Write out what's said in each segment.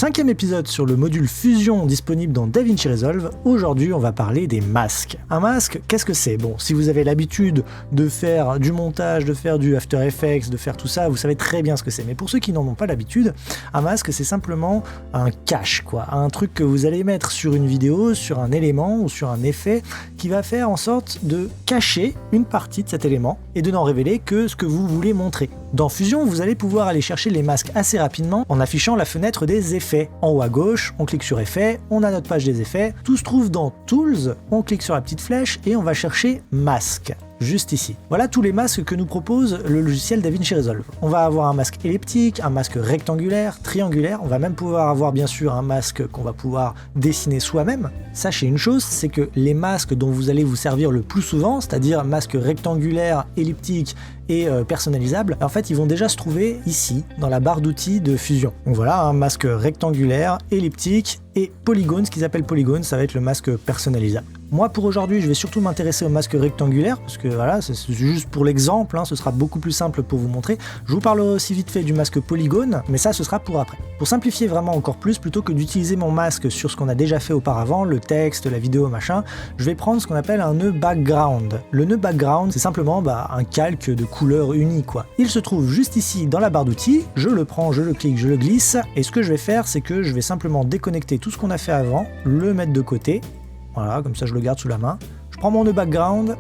5e épisode sur le module Fusion disponible dans DaVinci Resolve. Aujourd'hui, on va parler des masques. Un masque, qu'est-ce que c'est? Bon, si vous avez l'habitude de faire du montage, de faire du After Effects, de faire tout ça, vous savez très bien ce que c'est. Mais pour ceux qui n'en ont pas l'habitude, un masque, c'est simplement un cache, quoi. Un truc que vous allez mettre sur une vidéo, sur un élément ou sur un effet qui va faire en sorte de cacher une partie de cet élément et de n'en révéler que ce que vous voulez montrer. Dans Fusion, vous allez pouvoir aller chercher les masques assez rapidement en affichant la fenêtre des effets. En haut à gauche, on clique sur Effets, on a notre page des effets, tout se trouve dans Tools, on clique sur la petite flèche et on va chercher Masques. Juste ici. Voilà tous les masques que nous propose le logiciel DaVinci Resolve. On va avoir un masque elliptique, un masque rectangulaire, triangulaire, on va même pouvoir avoir bien sûr un masque qu'on va pouvoir dessiner soi-même. Sachez une chose, c'est que les masques dont vous allez vous servir le plus souvent, c'est-à-dire masque rectangulaire, elliptique et personnalisable, en fait ils vont déjà se trouver ici, dans la barre d'outils de Fusion. Donc voilà, un masque rectangulaire, elliptique et polygone, ce qu'ils appellent polygone, ça va être le masque personnalisable. Moi pour aujourd'hui je vais surtout m'intéresser au masque rectangulaire parce que voilà c'est juste pour l'exemple, ce sera beaucoup plus simple pour vous montrer. Je vous parlerai aussi vite fait du masque polygone mais ça ce sera pour après. Pour simplifier vraiment encore plus, plutôt que d'utiliser mon masque sur ce qu'on a déjà fait auparavant, le texte, la vidéo machin, je vais prendre ce qu'on appelle un nœud background. Le nœud background c'est simplement un calque de couleur unie quoi. Il se trouve juste ici dans la barre d'outils, je le prends, je le clique, je le glisse et ce que je vais faire c'est que je vais simplement déconnecter tout ce qu'on a fait avant, le mettre de côté. Voilà, comme ça je le garde sous la main. Je prends mon nœud background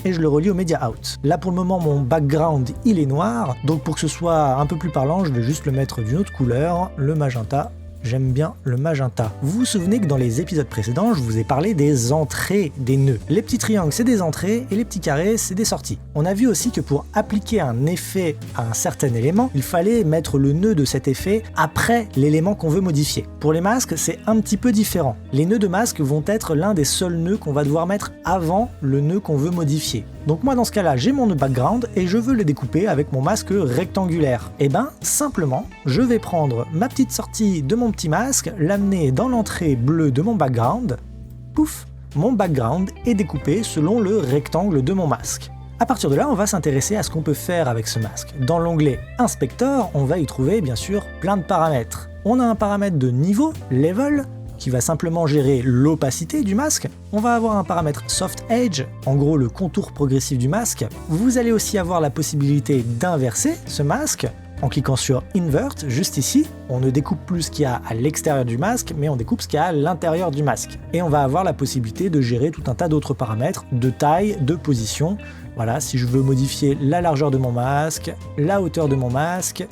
et je le relie au Media Out. Là pour le moment mon background il est noir, donc pour que ce soit un peu plus parlant, je vais juste le mettre d'une autre couleur, le magenta. J'aime bien le magenta. Vous vous souvenez que dans les épisodes précédents, je vous ai parlé des entrées des nœuds. Les petits triangles, c'est des entrées et les petits carrés, c'est des sorties. On a vu aussi que pour appliquer un effet à un certain élément, il fallait mettre le nœud de cet effet après l'élément qu'on veut modifier. Pour les masques, c'est un petit peu différent. Les nœuds de masque vont être l'un des seuls nœuds qu'on va devoir mettre avant le nœud qu'on veut modifier. Donc moi dans ce cas-là, j'ai mon nœud background et je veux le découper avec mon masque rectangulaire. Et simplement, je vais prendre ma petite sortie de mon petit masque, l'amener dans l'entrée bleue de mon background, pouf, mon background est découpé selon le rectangle de mon masque. À partir de là, on va s'intéresser à ce qu'on peut faire avec ce masque. Dans l'onglet Inspector, on va y trouver bien sûr plein de paramètres. On a un paramètre de niveau, level, qui va simplement gérer l'opacité du masque. On va avoir un paramètre Soft Edge, en gros le contour progressif du masque. Vous allez aussi avoir la possibilité d'inverser ce masque. En cliquant sur Invert, juste ici, on ne découpe plus ce qu'il y a à l'extérieur du masque, mais on découpe ce qu'il y a à l'intérieur du masque. Et on va avoir la possibilité de gérer tout un tas d'autres paramètres, de taille, de position. Voilà, si je veux modifier la largeur de mon masque, la hauteur de mon masque,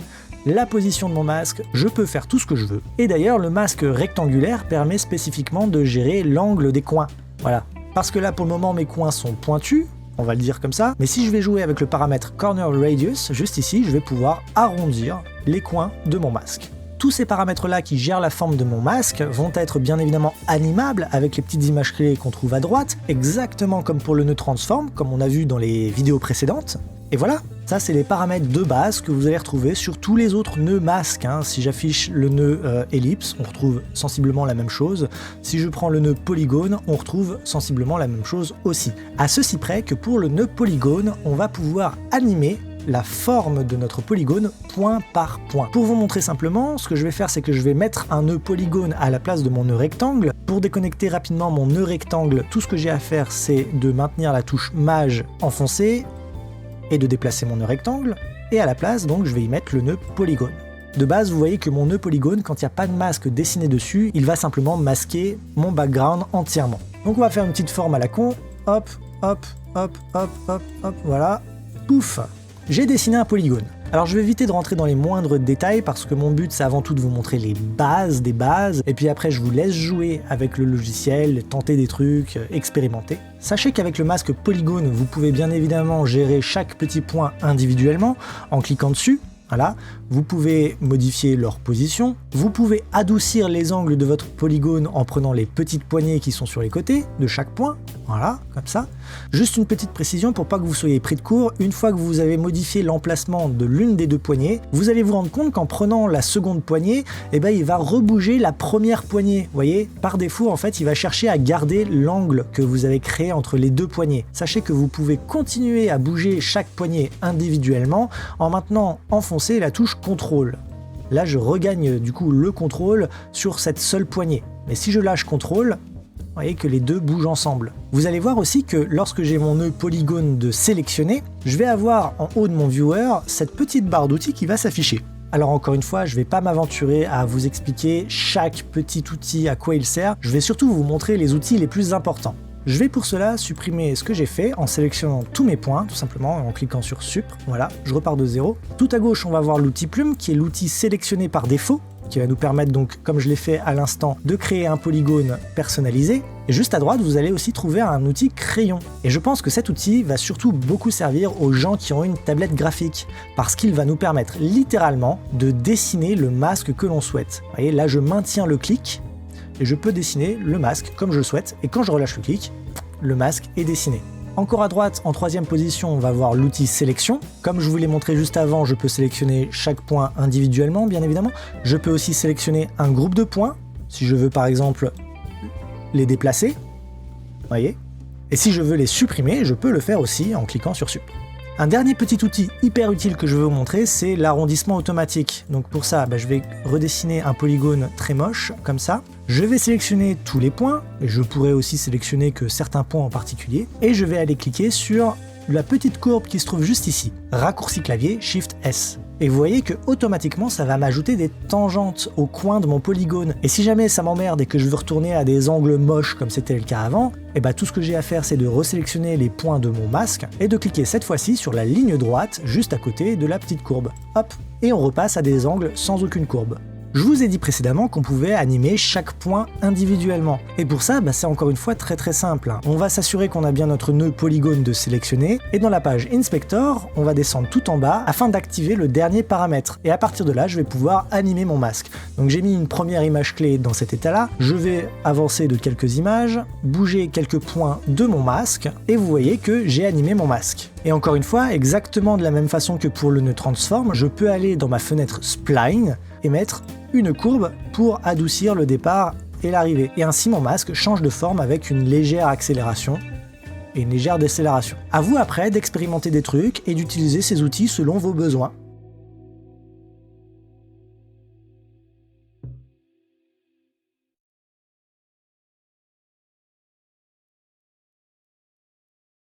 la position de mon masque, je peux faire tout ce que je veux. Et d'ailleurs, le masque rectangulaire permet spécifiquement de gérer l'angle des coins. Voilà. Parce que là, pour le moment, mes coins sont pointus, on va le dire comme ça, mais si je vais jouer avec le paramètre Corner Radius, juste ici, je vais pouvoir arrondir les coins de mon masque. Tous ces paramètres-là qui gèrent la forme de mon masque vont être bien évidemment animables avec les petites images clés qu'on trouve à droite, exactement comme pour le nœud transform, comme on a vu dans les vidéos précédentes. Et voilà, ça c'est les paramètres de base que vous allez retrouver sur tous les autres nœuds masques. Si j'affiche le nœud ellipse, on retrouve sensiblement la même chose. Si je prends le nœud polygone, on retrouve sensiblement la même chose aussi. À ceci près que pour le nœud polygone, on va pouvoir animer la forme de notre polygone point par point. Pour vous montrer simplement, ce que je vais faire, c'est que je vais mettre un nœud polygone à la place de mon nœud rectangle. Pour déconnecter rapidement mon nœud rectangle, tout ce que j'ai à faire, c'est de maintenir la touche Maj enfoncée et de déplacer mon nœud rectangle. Et à la place, donc, je vais y mettre le nœud polygone. De base, vous voyez que mon nœud polygone, quand il n'y a pas de masque dessiné dessus, il va simplement masquer mon background entièrement. Donc on va faire une petite forme à la con. Hop, hop, hop, hop, hop, hop, voilà. Pouf! J'ai dessiné un polygone. Alors je vais éviter de rentrer dans les moindres détails parce que mon but c'est avant tout de vous montrer les bases des bases et puis après je vous laisse jouer avec le logiciel, tenter des trucs, expérimenter. Sachez qu'avec le masque polygone, vous pouvez bien évidemment gérer chaque petit point individuellement en cliquant dessus. Voilà, vous pouvez modifier leur position, vous pouvez adoucir les angles de votre polygone en prenant les petites poignées qui sont sur les côtés de chaque point, voilà, comme ça. Juste une petite précision pour pas que vous soyez pris de court, une fois que vous avez modifié l'emplacement de l'une des deux poignées, vous allez vous rendre compte qu'en prenant la seconde poignée, il va rebouger la première poignée, vous voyez. Par défaut, en fait, il va chercher à garder l'angle que vous avez créé entre les deux poignées. Sachez que vous pouvez continuer à bouger chaque poignée individuellement en maintenant enfoncer la touche CTRL. là je regagne du coup le contrôle sur cette seule poignée. Mais si je lâche contrôle, vous voyez que les deux bougent ensemble. Vous allez voir aussi que lorsque j'ai mon nœud polygone de sélectionner, je vais avoir en haut de mon viewer cette petite barre d'outils qui va s'afficher. Alors encore une fois, je ne vais pas m'aventurer à vous expliquer chaque petit outil à quoi il sert, je vais surtout vous montrer les outils les plus importants. Je vais pour cela supprimer ce que j'ai fait en sélectionnant tous mes points, tout simplement en cliquant sur Sup, voilà, je repars de 0. Tout à gauche, on va voir l'outil plume, qui est l'outil sélectionné par défaut, qui va nous permettre donc, comme je l'ai fait à l'instant, de créer un polygone personnalisé. Et juste à droite, vous allez aussi trouver un outil crayon. Et je pense que cet outil va surtout beaucoup servir aux gens qui ont une tablette graphique, parce qu'il va nous permettre littéralement de dessiner le masque que l'on souhaite. Vous voyez, là je maintiens le clic, et je peux dessiner le masque comme je le souhaite, et quand je relâche le clic, le masque est dessiné. Encore à droite, en troisième position, on va voir l'outil sélection. Comme je vous l'ai montré juste avant, je peux sélectionner chaque point individuellement, bien évidemment. Je peux aussi sélectionner un groupe de points, si je veux par exemple les déplacer, voyez. Et si je veux les supprimer, je peux le faire aussi en cliquant sur Sup. Un dernier petit outil hyper utile que je veux vous montrer, c'est l'arrondissement automatique. Donc pour ça, je vais redessiner un polygone très moche, comme ça. Je vais sélectionner tous les points, et je pourrais aussi sélectionner que certains points en particulier, et je vais aller cliquer sur la petite courbe qui se trouve juste ici, raccourci clavier Shift S. Et vous voyez que automatiquement ça va m'ajouter des tangentes au coin de mon polygone. Et si jamais ça m'emmerde et que je veux retourner à des angles moches comme c'était le cas avant, et tout ce que j'ai à faire c'est de resélectionner les points de mon masque et de cliquer cette fois-ci sur la ligne droite juste à côté de la petite courbe. Hop, et on repasse à des angles sans aucune courbe. Je vous ai dit précédemment qu'on pouvait animer chaque point individuellement. Et pour ça, c'est encore une fois très simple. On va s'assurer qu'on a bien notre nœud polygone de sélectionner, et dans la page Inspector, on va descendre tout en bas afin d'activer le dernier paramètre. Et à partir de là, je vais pouvoir animer mon masque. Donc j'ai mis une première image clé dans cet état-là, je vais avancer de quelques images, bouger quelques points de mon masque, et vous voyez que j'ai animé mon masque. Et encore une fois, exactement de la même façon que pour le nœud transform, je peux aller dans ma fenêtre Spline et mettre une courbe pour adoucir le départ et l'arrivée. Et ainsi mon masque change de forme avec une légère accélération et une légère décélération. À vous après d'expérimenter des trucs et d'utiliser ces outils selon vos besoins.